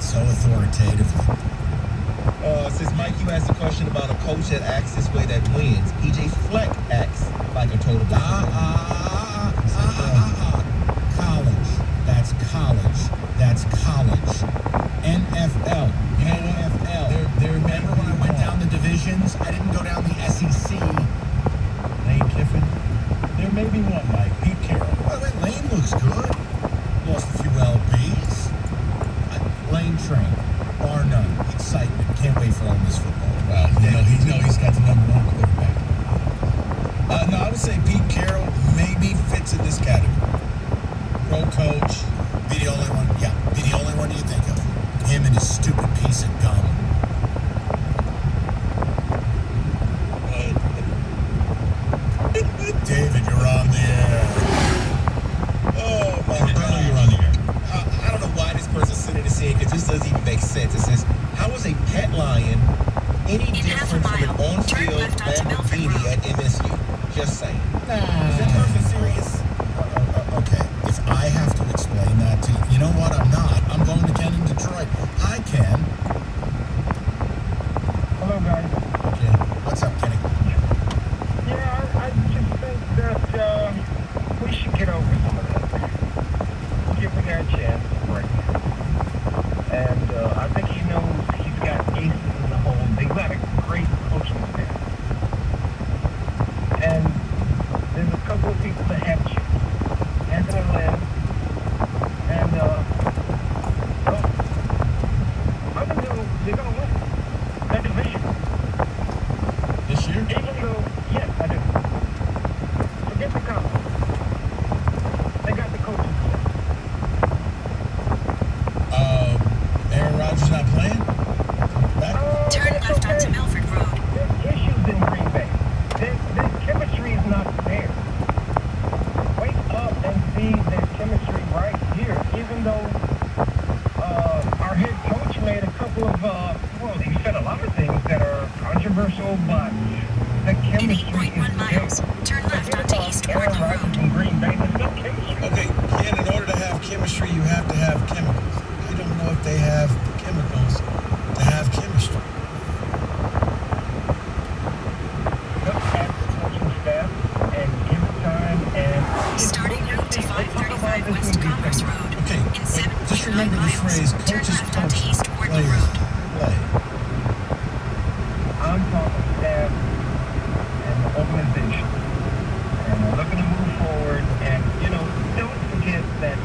so authoritatively. Since Mike, you asked a question about a coach that acts this way that wins. PJ Fleck acts like a total College. That's college. That's college. NFL. NFL. Remember when I went down the divisions? I didn't go down the SEC. Lane Kiffin. There may be one, Mike. Pete Carroll. By the way, Lane looks good. Lost a few LBs. Lane trained. Bar none. Excitement. Can't wait for Ole Miss football. Well, he's got the #1 quarterback. No, I would say Pete Carroll maybe fits in this category. Pro coach. Be the only one. Yeah, be the only one you think of. Him and his stupid piece of gum. David, you're on the air. Oh, my God. God. You're on the air. I don't know why this person's sending this in, because this doesn't even make sense. It says, how is a pet lion any different from an on-field Lamborghini at MSU? Just saying. Is that person serious? Okay, if I have to explain that to you, you know what? I'm not. I'm going to Ken in Detroit. Hi, Ken. Hello, guys. Okay. What's up, Kenny? Yeah, I just think that we should get over some of that. Give the guy a chance to break. And I think he knows he's got aces in the hole. They've got a great coaching staff. And there's a couple of people that have chips. Anthony Lynn and I think they're going to win that division. This year? Even though, yes, I do. Forget the conference. They got the coaching staff. Aaron Rodgers not playing? Back? Turn It's left okay. onto Milford Road. There's issues in Green Bay. Their chemistry is not there. Wake up and see their chemistry right here. Even though our head coach made a couple of, he said a lot of things that are controversial, but the In chemistry 8.1 is miles, there. turn left Forget onto about East Aaron Wardlow Rodgers Road. in Green Bay. There's no chemistry. Okay, Ken, in order to have chemistry, you have to have chemicals. I don't know if they have the chemicals to have chemistry. Look at the coaching staff and give it time and Starting route to 535 West Commerce Road. Okay, In wait, just 7.9 remember the miles, phrase, turn coaches left onto coach, East Wardlow players Road. play. I'm talking staff and the organization. And we're looking to move forward. And, don't forget that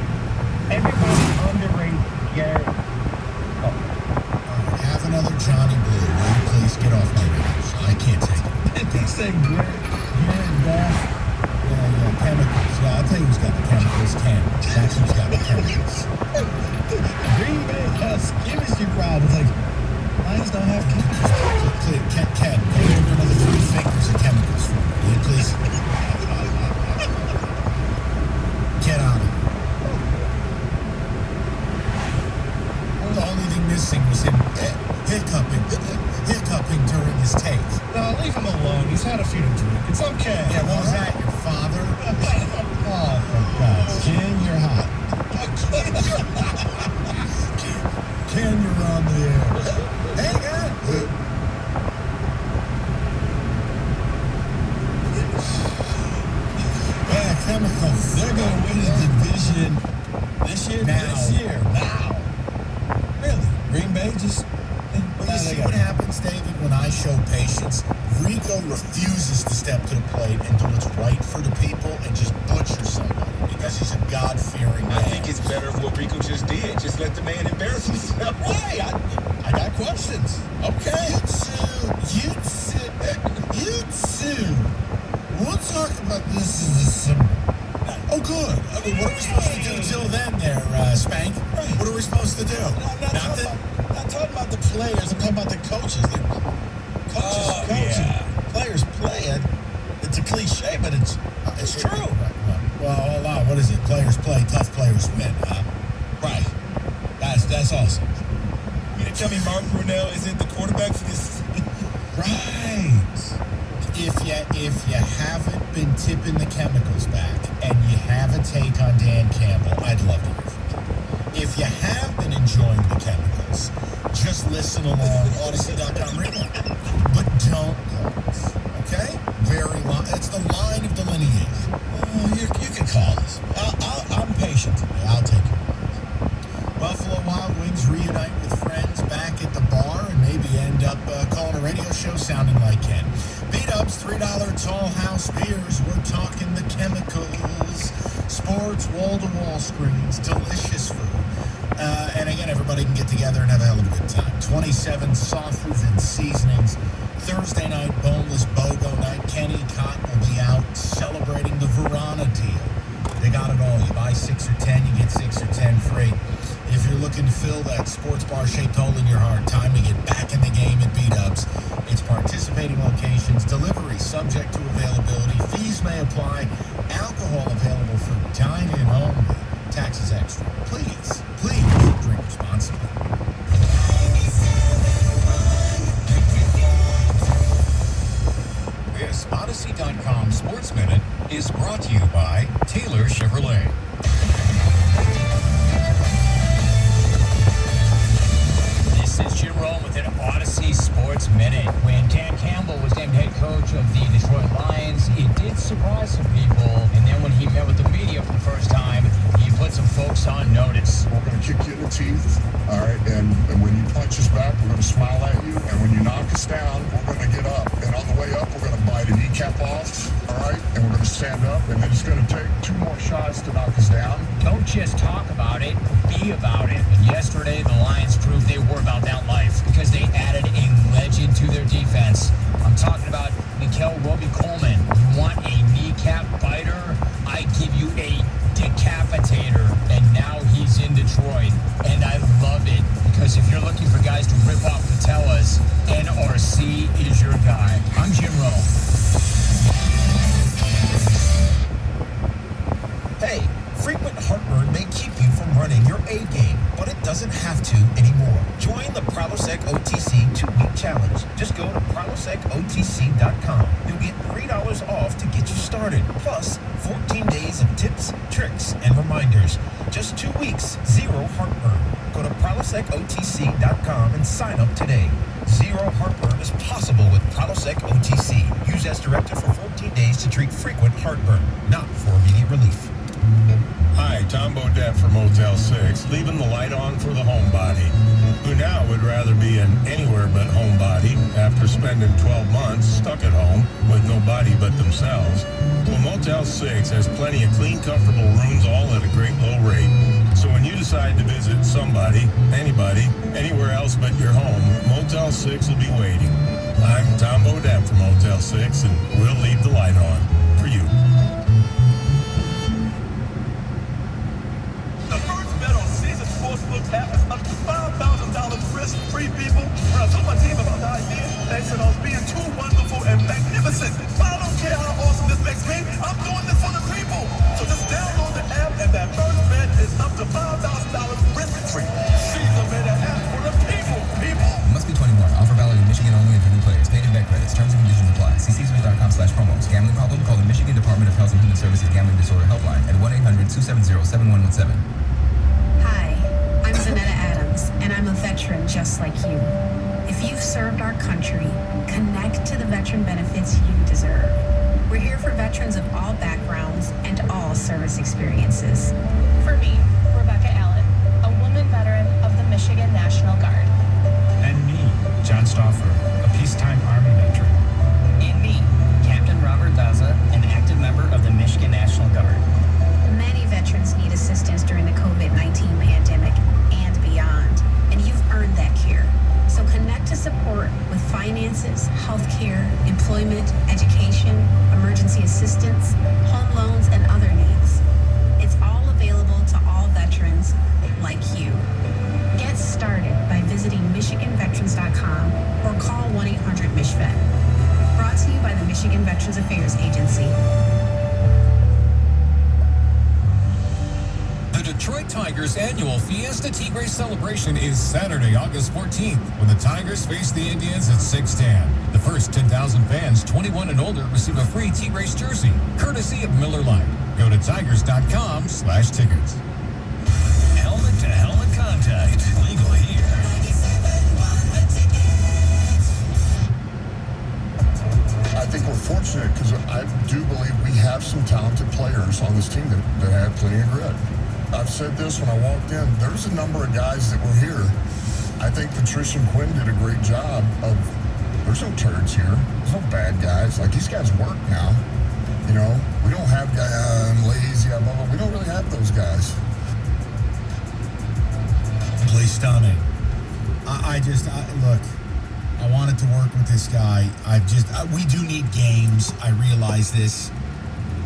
everybody underrates Garrett Cole. Have another Johnny Blue. Will you please get off my range? I can't take it. Did he say Garrett Goff? Yeah, chemicals. Yeah, I'll tell you who's got the chemicals. Ken. That's who's got the chemicals. Green Bay has chemistry problems. Like, Lions don't have chemistry. Ken, go over another 3 fingers of chemicals for me. Will you please? Get on it. The only thing missing was him hiccuping during his take. No, leave him alone. He's had a few to drink. It's okay. Yeah, what was that, your father? Oh, for God's sake. Ken, you're hot. Ken, you're on the air. Hang on. Yeah, chemicals. They're going to win the division this year. Now. Really? Green Bay just... Well, you see what happens, David, when I show patience? Rico refuses to step to the plate and do what's right for the people and just butcher somebody because he's a God-fearing man. I think it's better what Rico just did. Just let the man embarrass himself. Right. I got questions. Okay. You two. We'll talk about this in December. Oh, good. I mean, what are we supposed to do till then there, Spank? What are we supposed to do? Nothing? I'm not talking about the players. I'm talking about the coaches. The coaches coaching. Yeah. Players playing. It's a cliche, but it's true. Well, hold on. What is it? Players play, tough players win, huh? Right. That's awesome. You mean to tell me Mark Brunell isn't the quarterback for this? Right. If you haven't been tipping the chemicals back and you have a take on Dan Campbell, I'd love to hear from you. If you have been enjoying the chemicals listen along. Odyssey.com radio. But don't pause. Okay? Very long. It's the line of delineation. You can call us. I'm patient today. I'll take it. Buffalo Wild Wings reunite with friends back at the bar and maybe end up calling a radio show sounding like Ken. B-Dubs, $3 tall house beers. We're talking the chemicals. Sports, wall-to-wall screens, delicious food. And again, everybody can get together and have a hell of a good time. 27 sauces and seasonings. Thursday night, boneless BOGO night. Kenny Cott will be out celebrating the Verona deal. They got it all. You buy 6 or 10, you get 6 or 10 free. If you're looking to fill that sports bar-shaped hole in your heart, time to get back in the game at B-Dubs. It's participating locations, delivery subject to availability, fees may apply, alcohol available for dine-in only, taxes extra. Please drink responsibly. This Odyssey.com Sports Minute is brought to you by Taylor Chevrolet. This is Jim Rome with an Odyssey Sports Minute. When Dan Campbell was named head coach of the Detroit Lions, it did surprise some people. And then when he met with the media for the first time, he put some folks on notice. We're going to kick you in the teeth, all right? And when you punch us back, we're going to smile at you. And when you knock us down, we're going to get up. And on the way up, we're going to bite a kneecap off, all right? And we're going to stand up. And then it's going to take 2 more shots to knock us down. Don't just talk about it, be about it. And yesterday, the Lions proved they were about that life because they added a legend to their defense. I'm talking about Nikel Roby-Coleman. You want a kneecap biter? I give you a decapitator. And now he's in Detroit. And I love it because if you're looking for guys to rip off patellas, NRC is your guy. I'm Jim Rome. Hey, frequent heartburn may keep you from running your A game, but it doesn't have to anymore. Join the Prilosec OTC 2-week challenge. Just go to prilosecotc.com. You'll get $3 off to get you started. Plus, 14 days of tips, tricks, and reminders. Just 2 weeks, 0 heartburn. Go to prilosecotc.com and sign up today. 0 heartburn is possible with Prilosec OTC. Use as directed for 14 days to treat frequent heartburn, not for immediate relief. Hi, Tom Bodette from Motel 6, leaving the light on for the homebody, who now would rather be an anywhere but homebody after spending 12 months stuck at home with nobody but themselves. Well, Motel 6 has plenty of clean, comfortable rooms, all at a great low rate. So when you decide to visit somebody, anybody, anywhere else but your home, Motel 6 will be waiting. I'm Tom Bodette from Motel 6, and we'll leave the light on for you. Sportsbook app is up to $5,000 risk-free, people. When I told my team about the idea, they said I was being too wonderful and magnificent. But I don't care how awesome this makes me. I'm doing this for the people. So just download the app, and that first bet is up to $5,000 risk-free. Caesar made an app for the people. Must be 21. Offer valid in Michigan only and for new players. Paid in bet credits. Terms and conditions apply. See Caesars.com/promos. Gambling problem? Call the Michigan Department of Health and Human Services Gambling Disorder Helpline at 1-800-270-7117. I'm Zanetta Adams, and I'm a veteran just like you. If you've served our country, connect to the veteran benefits you deserve. We're here for veterans of all backgrounds and all service experiences. For me, Rebecca Allen, a woman veteran of the Michigan National Guard. And me, John Stauffer, a peacetime Army veteran. And me, Captain Robert Daza, an active member of the Michigan National Guard. Many veterans need assistance during the COVID-19 pandemic and beyond, and you've earned that care. So connect to support with finances, healthcare, employment, education, emergency assistance, home loans, and other needs. It's all available to all veterans like you. Get started by visiting MichiganVeterans.com or call 1-800-MICHVET. Brought to you by the Michigan Veterans Affairs Agency. The Detroit Tigers' annual Fiesta Tigres celebration is Saturday, August 14th, when the Tigers face the Indians at 610. The first 10,000 fans 21 and older receive a free Tigres jersey, courtesy of Miller Lite. Go to tigers.com/tickets. Helmet-to-helmet contact. Legal here. me agreed. I've said this when I walked in. There's a number of guys that were here. I think Patricia and Quinn did a great job of, there's no turds here. There's no bad guys. Like, these guys work now. You know, we don't have I'm lazy, blah, blah. We don't really have those guys. Place stunning. Look, I wanted to work with this guy. We do need games. I realize this.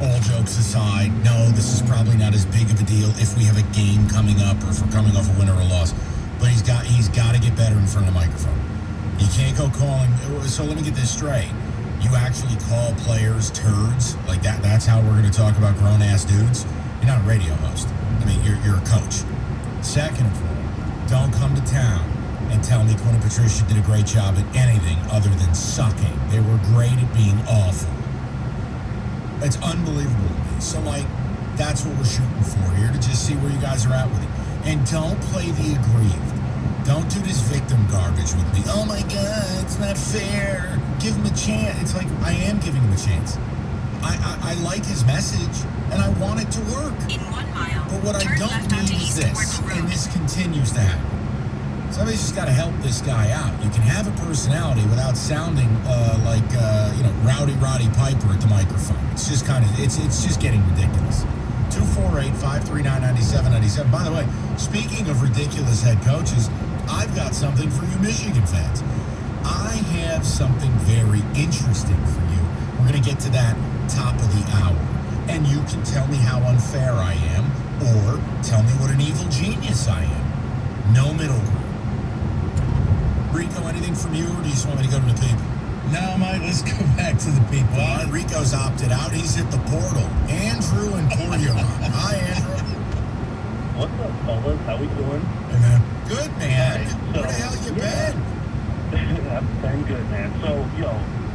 All jokes aside, no, this is probably not as big of a deal if we have a game coming up or if we're coming off a win or a loss. But he's got to get better in front of the microphone. You can't go calling. So let me get this straight. You actually call players turds like that? That's how we're going to talk about grown ass dudes. You're not a radio host. I mean, you're a coach. Second of all, don't come to town and tell me Quinn and Patricia did a great job at anything other than sucking. They were great at being awful. It's unbelievable to me. So, that's what we're shooting for here, to just see where you guys are at with it. And don't play the aggrieved. Don't do this victim garbage with me. Oh, my God, it's not fair. Give him a chance. It's like, I am giving him a chance. I like his message, and I want it to work. In 1 mile, but what I don't need is this, and this continues to happen. Somebody's just got to help this guy out. You can have a personality without sounding like Rowdy Roddy Piper at the microphone. It's just it's just getting ridiculous. 248-539-9797. By the way, speaking of ridiculous head coaches, I've got something for you Michigan fans. I have something very interesting for you. We're going to get to that top of the hour. And you can tell me how unfair I am, or tell me what an evil genius I am. No middle ground. Rico, anything from you, or do you just want me to go to the people? No, Mike, let's go back to the people. All right, Rico's opted out. He's hit the portal. Andrew and Portugal. Hi, Andrew. What's up, fellas? How we doing? Hey, man. Good, man. Right, Where the hell you been? I've been good, man. So,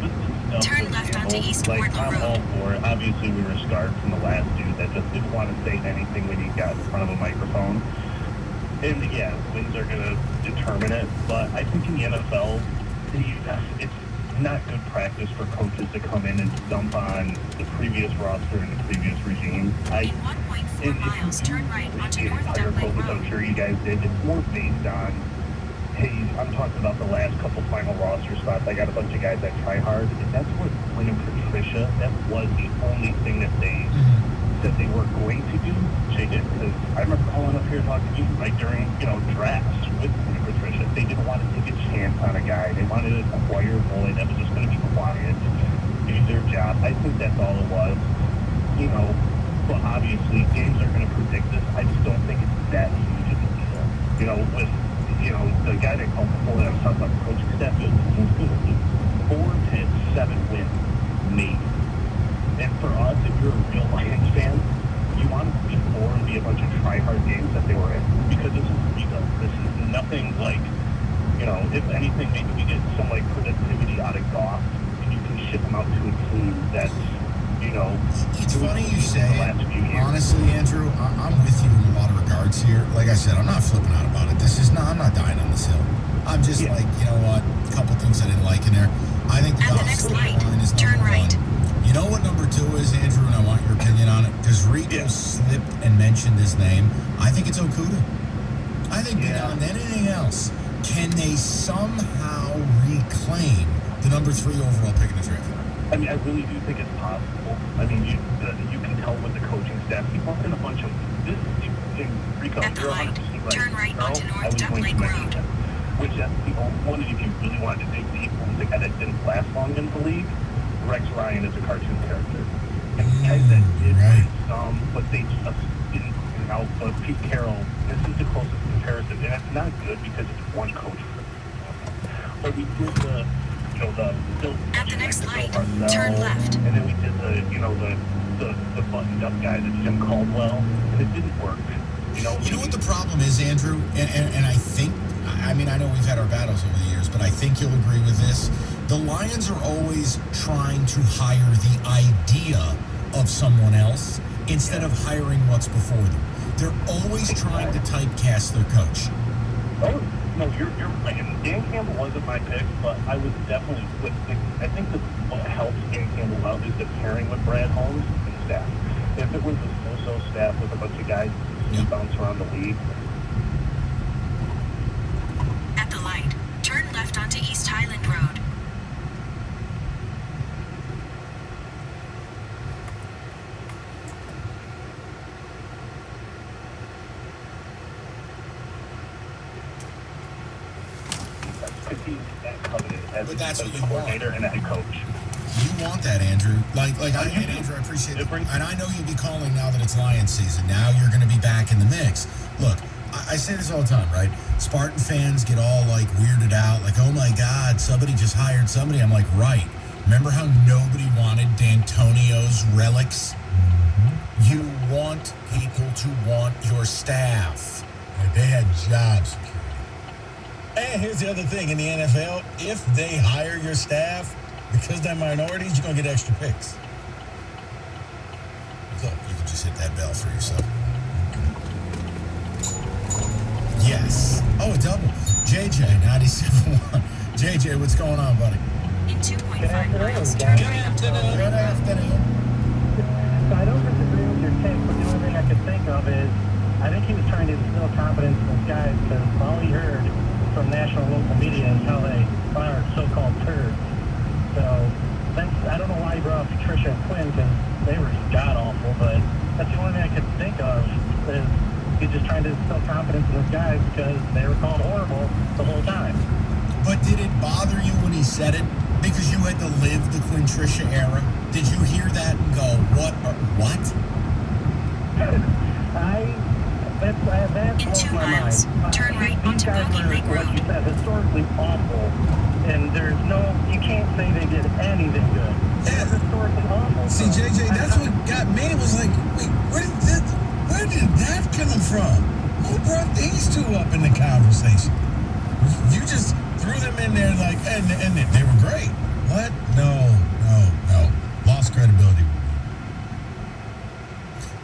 this is stuff. Turn left onto East Portland I'm Road. all for it. Obviously, we were scarred from the last dude that just didn't want to say anything when he got in front of a microphone. And yeah, wins are going to determine it. But I think in the NFL, it's not good practice for coaches to come in and dump on the previous roster and the previous regime. In 1.4 miles, turn right onto North Dublin I'm Road. sure you guys did. It's more based on, hey, I'm talking about the last couple final roster spots. I got a bunch of guys that try hard. And that's what Quinn and Patricia, that was the only thing that they said they were going to do. They did. Because I remember calling up here talking to you during, drafts with Quinn and Patricia. They didn't want to take a chance on a guy. They wanted a quiet boy that was just going to be quiet, do their job. I think that's all it was. But obviously games are going to predict this. I just don't think it's that huge of a deal. With the guy that called before that I was talking about the coaching staff, he's going to lose 4 to 7 wins, maybe. And for us, if you're a real Lions fan, you want to be 4 and be a bunch of try-hard games that they were in. Because this is Rico. This is nothing like, if anything, maybe we get some productivity out of Goff, and you can ship them out to a team that's, It's funny you say it. Honestly, Andrew, I'm with you in a lot of regards here. Like I said, I'm not flipping out about it. I'm not dying on this hill. I'm just you know what? A couple things I didn't like in there. I think the offensive line is number one. You know what number 2 is, Andrew, and I want your opinion on it? Because Rico slipped and mentioned his name. I think it's Okudah. I think beyond anything else, can they somehow reclaim the number 3 overall pick in the draft? I mean, I really do think it's possible. I mean, you can tell with the coaching staff. He brought in a bunch of Rico. At the light, turn right onto North Duck Lake Road. Which that's the only one. If you really wanted to dig deep, the guy that didn't last long in the league, Rex Ryan is a cartoon character. And guys that did some, but they just didn't bring out. But Pete Carroll, this is the closest comparison, and it's not good because it's one coach. But we did the at the next light, turn left. And then we did the buttoned up guy, that's Jim Caldwell, and it didn't work. You know what the problem is, Andrew? And I think, I know we've had our battles over the years, but I think you'll agree with this. The Lions are always trying to hire the idea of someone else instead of hiring what's before them. They're always trying to typecast their coach. Oh, no, you're right. And Dan Campbell wasn't my pick, but I was definitely I think what helps Dan Campbell out is the pairing with Brad Holmes and staff. if it was a so-so staff with a bunch of guys who bounce around the league. At the light, turn left onto East Highland Road. Because he's that coveted as But that's a what you coordinator and a head coach. You want that, Andrew. Andrew, I appreciate it. And I know you'll be calling now that it's Lions season. Now you're going to be back in the mix. Look, I say this all the time, right? Spartan fans get all like weirded out, like, oh my God, somebody just hired somebody. I'm like, right. Remember how nobody wanted D'Antonio's relics? Mm-hmm. You want people to want your staff. Like they had jobs. And here's the other thing in the NFL, if they hire your staff, because they're minorities, you're going to get extra picks. So you can just hit that bell for yourself. Yes. Oh, a double. JJ, 97.1. JJ, what's going on, buddy? In 2.5 miles, Good turn afternoon. Good afternoon. So I don't disagree with your take, but the only thing I could think of is I think he was trying to instill confidence in those guys because all he heard from national and local media is how they fired so-called turds. So I don't know why he brought up Patricia and Quinn because they were just god-awful, but that's the only thing I could think of is he's just trying to instill confidence in those guys because they were called horrible the whole time. But did it bother you when he said it? Because you had to live the Quinn Tricia era? Did you hear that and go, what? That In blows 2 my miles, mind. turn right These onto guys Bogey were, Lake like you Road. said, historically awful, and you can't say they did anything good. They're historically awful. See, JJ, that's what got me. It was like, wait, where did that come from? Who brought these two up in the conversation? You just threw them in there like, and they were great. What? No. Lost credibility.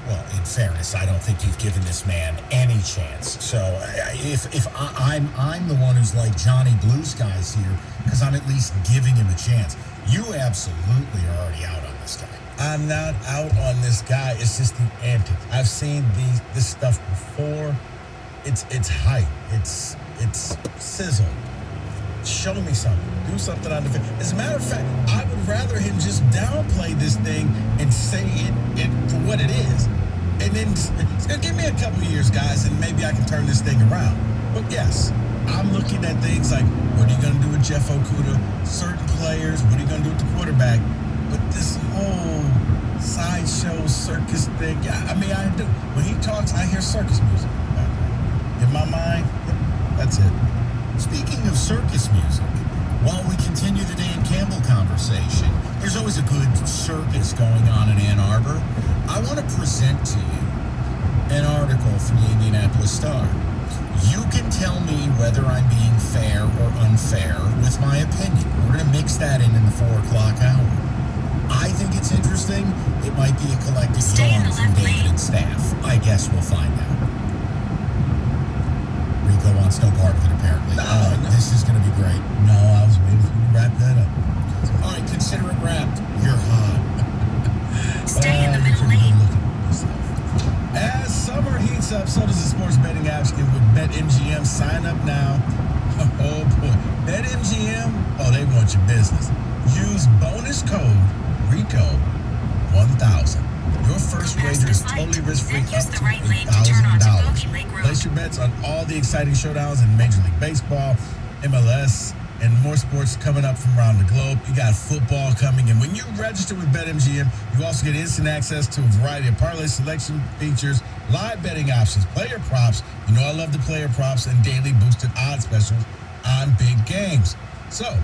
Well, in fairness, I don't think you've given this man any chance. So if I'm the one who's like Johnny Blue Skies here, because I'm at least giving him a chance. You absolutely are already out on this guy. I'm not out on this guy. It's just the antics. I've seen this stuff before. It's hype. It's sizzle. Show me something. Do something on the field. As a matter of fact, I would rather him just downplay this thing and say it for what it is. And then it's going to give me a couple years, guys, and maybe I can turn this thing around. But yes, I'm looking at things like, what are you going to do with Jeff Okudah? Certain players, what are you going to do with the quarterback? But this whole sideshow circus thing, I mean, I do. When he talks, I hear circus music. In my mind, that's it. Speaking of circus music, while we continue the Dan Campbell conversation, there's always a good circus going on in Ann Arbor. I want to present to you an article from the Indianapolis Star. You can tell me whether I'm being fair or unfair with my opinion. We're going to mix that in the 4 o'clock hour. I think it's interesting. It might be a collective yawn from David and staff. I guess we'll find out. Rico wants no part of it, apparently. This is going to be great. No, I was waiting for you to wrap that up. All right, consider it wrapped. You're hot. Stay in the middle lane. As summer heats up, so does the sports betting apps with BetMGM. Sign up now. Oh, boy. BetMGM, they want your business. Use bonus code RICO1000. Your first wager is totally risk-free up to $1,000. Place your bets on all the exciting showdowns in Major League Baseball, MLS, and more sports coming up from around the globe. You got football coming, and when you register with BetMGM, you also get instant access to a variety of parlay selection features, live betting options, player props. You know I love the player props and daily boosted odds specials on big games. So,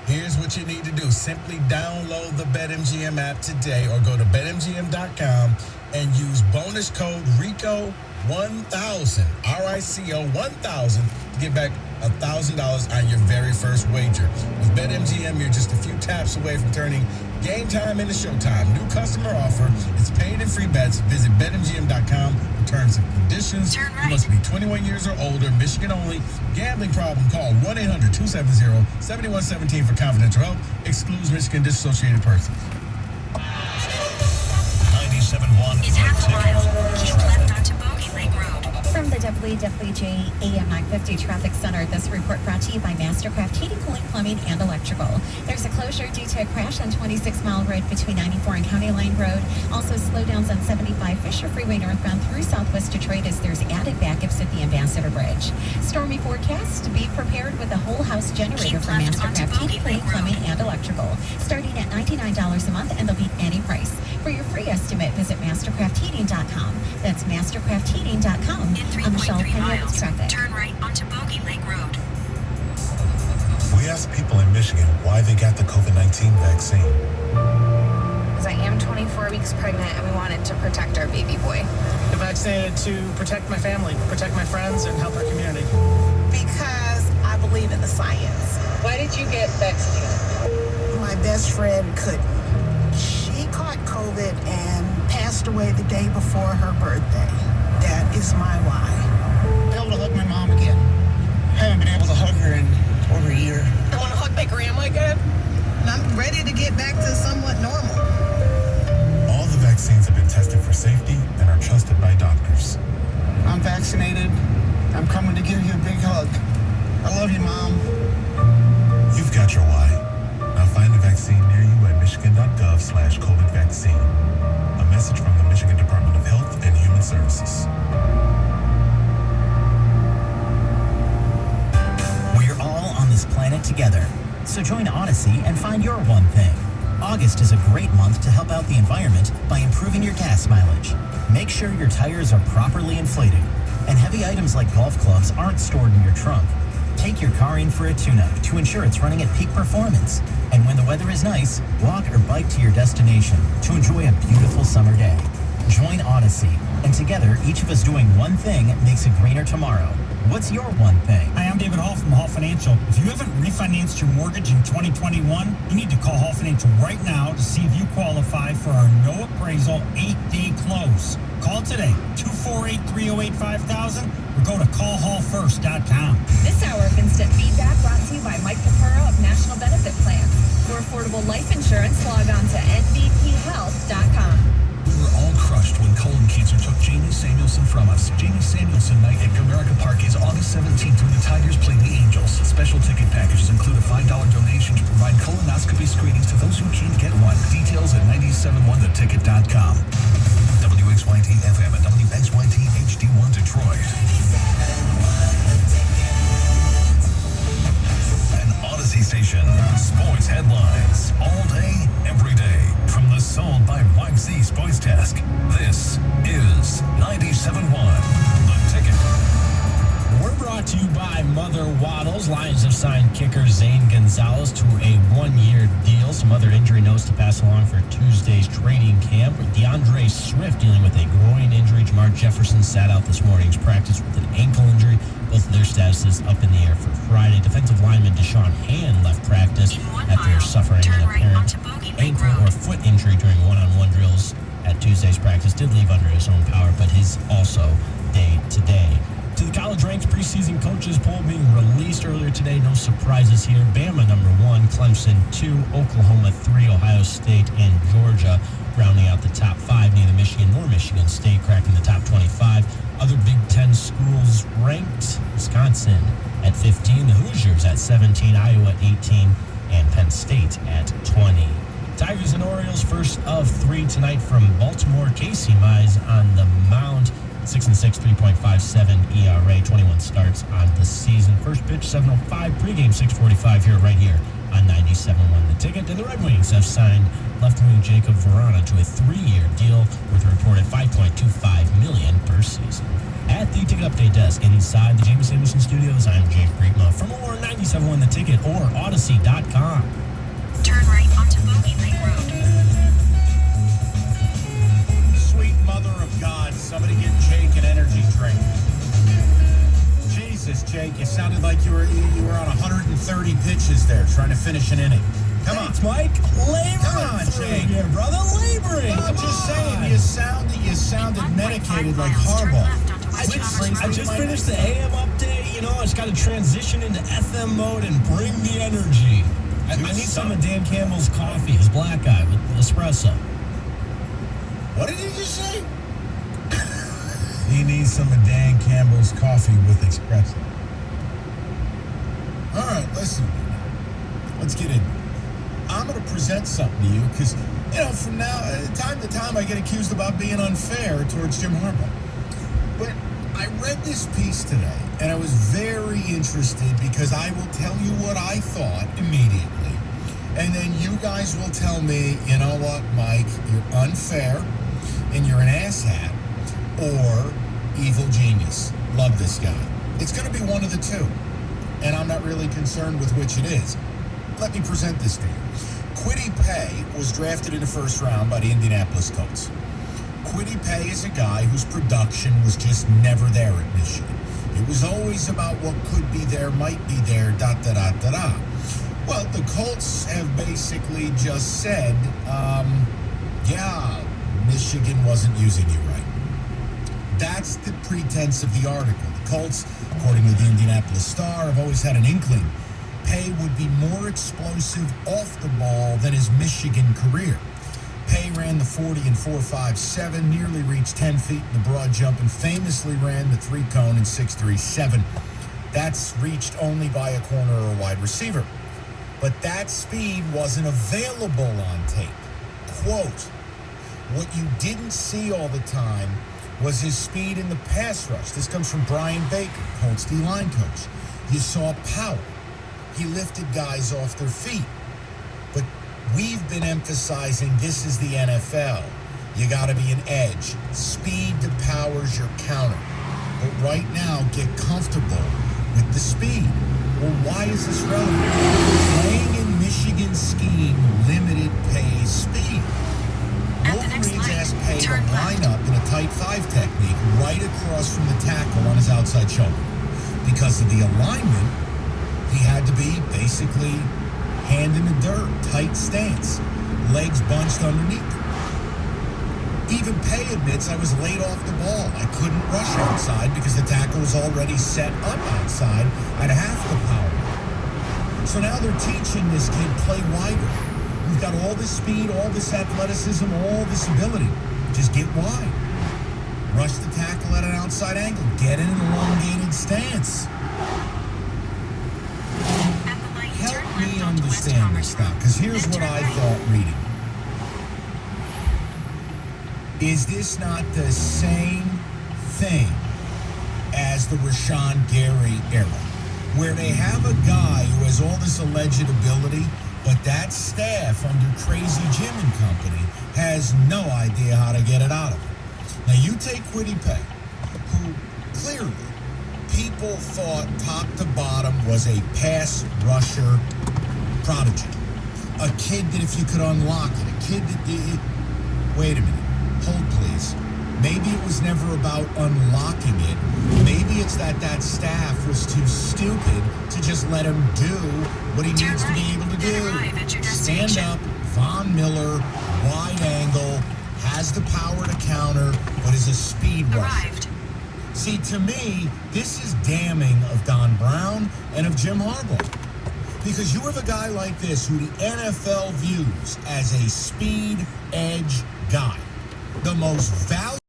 here's what you need to do. Simply download the BetMGM app today or go to BetMGM.com and use bonus code RICO1000, RICO 1000 to get back $1,000 on your very first wager. With BetMGM, you're just a few taps away from turning game time into showtime. New customer offer. It's paid and free bets. Visit BetMGM.com for terms and conditions. Turn right. You must be 21 years or older. Michigan only. Gambling problem? Call 1-800-270-7117 for confidential help. Excludes Michigan disassociated persons. 97.1 on In half a mile, keep left onto Bogey Lake Road. From the WWJ AM 950 Traffic Center, this report brought to you by Mastercraft Heating, Cooling, Plumbing, and Electrical. There's a closure due to a crash on 26 Mile Road between 94 and County Line Road. Also, slowdowns on 75 Fisher Freeway northbound through Southwest Detroit as there's added backups at the Ambassador Bridge. Stormy forecast. Be prepared with a whole house generator from Mastercraft Heating, Cooling, Plumbing, and Electrical. Starting at $99 a month, and they'll beat any price. For your free estimate, visit mastercraftheating.com. That's mastercraftheating.com. In 3.3 miles, turn right onto Bogey Lake Road. We asked people in Michigan why they got the COVID-19 vaccine. Because I am 24 weeks pregnant and we wanted to protect our baby boy. I'm vaccinated to protect my family, protect my friends, and help our community. Because I believe in the science. Why did you get vaccinated? My best friend couldn't. She caught COVID and passed away the day before her birthday. That is my why. Be able to hug my mom again. I haven't been able to hug her in over a year. I want to hug my grandma again. And I'm ready to get back to somewhat normal. All the vaccines have been tested for safety and are trusted by doctors. I'm vaccinated. I'm coming to give you a big hug. I love you, Mom. You've got your why. Now find a vaccine near you at michigan.gov/COVID vaccine. A message from the Michigan Department of Health and Human Services. We're all on this planet together. So join Odyssey and find your one thing. August is a great month to help out the environment by improving your gas mileage. Make sure your tires are properly inflated, and heavy items like golf clubs aren't stored in your trunk. Take your car in for a tune-up to ensure it's running at peak performance. And when the weather is nice, walk or bike to your destination to enjoy a beautiful summer day. Join Odyssey, and together, each of us doing one thing makes a greener tomorrow. What's your one thing? Hi, I'm David Hall from Hall Financial. If you haven't refinanced your mortgage in 2021, you need to call Hall Financial right now to see if you qualify for our no appraisal 8-day close. Call today, 248-308-5000, or go to callhallfirst.com. This hour of instant feedback brought to you by Mike Capurro of National Benefit Plans. For affordable life insurance, log on to nbphealth.com. We were all crushed when colon cancer took Jamie Samuelson from us. Jamie Samuelson Night at Comerica Park is August 17th when the Tigers play the Angels. Special ticket packages include a $5 donation to provide colonoscopy screenings to those who can't get one. Details at 971theticket.com. WXYT FM and WXYT HD1 Detroit. An Odyssey station. Sports headlines all day, every day. From the Sold by Mike Z Sports Desk, this is 97.1 The Ticket. We're brought to you by Mother Waddles. Lions have signed kicker Zane Gonzalez to a one-year deal. Some other injury notes to pass along for Tuesday's training camp. DeAndre Swift dealing with a groin injury. Jamar Jefferson sat out this morning's practice with an ankle injury. Both of their statuses up in the air for Friday. Defensive lineman Deshaun Hand left practice after suffering an apparent ankle or foot injury during one-on-one drills at Tuesday's practice. Did leave under his own power, but is also day to day. To the college ranked preseason coaches poll being released earlier today. No surprises here. Bama number 1, Clemson 2, Oklahoma 3, Ohio State and Georgia rounding out the top 5. Neither Michigan nor Michigan State cracking the top 25. Other Big Ten schools ranked: Wisconsin at 15, the Hoosiers at 17, Iowa 18, and Penn State at 20. Tigers and Orioles first of 3 tonight from Baltimore. Casey Mize on the mound. 6-6, 3.57 ERA, 21 starts on the season. First pitch, 7:05, pregame 6:45 right here on 97.1 The Ticket. And the Red Wings have signed left wing Jacob Verana to a 3-year deal with a reported $5.25 million per season. At the Ticket Update desk inside the Jamie Samuelson Studios, I'm Jake Breitma. For more, 97.1 The Ticket or Odyssey.com. Turn right onto Bogey Lake Road. Sweet mother of God, somebody get Jake an energy drink. Jesus, Jake, you sounded like you were on 130 pitches there trying to finish an inning. Come on, Mike. Laboring. Come on, Jake. Here, brother. Laboring. I'm just saying, you sounded medicated like Harbaugh. I just finished the AM update. You know, I just got to transition into FM mode and bring the energy. I need some of Dan Campbell's coffee, his black guy with espresso. What did he just say? He needs some of Dan Campbell's coffee with espresso. All right, listen. Let's get in. I'm going to present something to you because, from time to time I get accused about being unfair towards Jim Harbaugh. But I read this piece today, and I was very interested because I will tell you what I thought immediately. And then you guys will tell me, you know what, Mike, you're unfair and you're an asshat, or evil genius. Love this guy. It's going to be one of the two. And I'm not really concerned with which it is. Let me present this to you. Kwity Paye was drafted in the first round by the Indianapolis Colts. Kwity Paye is a guy whose production was just never there at Michigan. It was always about what could be there, might be there, ... Well, the Colts have basically just said, Michigan wasn't using you right. That's the pretense of the article. The Colts, according to the Indianapolis Star, have always had an inkling Paye would be more explosive off the ball than his Michigan career. Paye ran the 40 in 4.57, nearly reached 10 feet in the broad jump, and famously ran the three-cone in 6.37. That's reached only by a corner or a wide receiver. But that speed wasn't available on tape. Quote, what you didn't see all the time was his speed in the pass rush. This comes from Brian Baker, Colts D-line coach. You saw power. He lifted guys off their feet. But we've been emphasizing this is the NFL. You got to be an edge. Speed to power's your counter. But right now, get comfortable with the speed. Well, why is this relevant? Playing in Michigan's scheme limited Paye's speed. Wolverines asked Paye to line up in a tight 5 technique right across from the tackle on his outside shoulder. Because of the alignment, he had to be basically hand in the dirt, tight stance, legs bunched underneath. Even Paye admits I was late off the ball. I couldn't rush outside because the tackle was already set up outside at half the power. So now they're teaching this kid play wider. We've got all this speed, all this athleticism, all this ability. Just get wide. Rush the tackle at an outside angle. Get in an elongated stance. Help me understand this now, because here's what I thought reading. Is this not the same thing as the Rashawn Gary era, where they have a guy who has all this alleged ability, but that staff under Crazy Jim and company has no idea how to get it out of him? Now, you take Kwity Paye, who clearly people thought top to bottom was a pass rusher prodigy. A kid that if you could unlock it, a kid that did... Wait a minute. Hold, please. Maybe it was never about unlocking it. Maybe it's that staff was too stupid to just let him do what he needs to be able to do. Stand up, Von Miller, wide angle, has the power to counter, but is a speed rusher. See, to me, this is damning of Don Brown and of Jim Harbaugh. Because you have a guy like this who the NFL views as a speed edge guy. The most valuable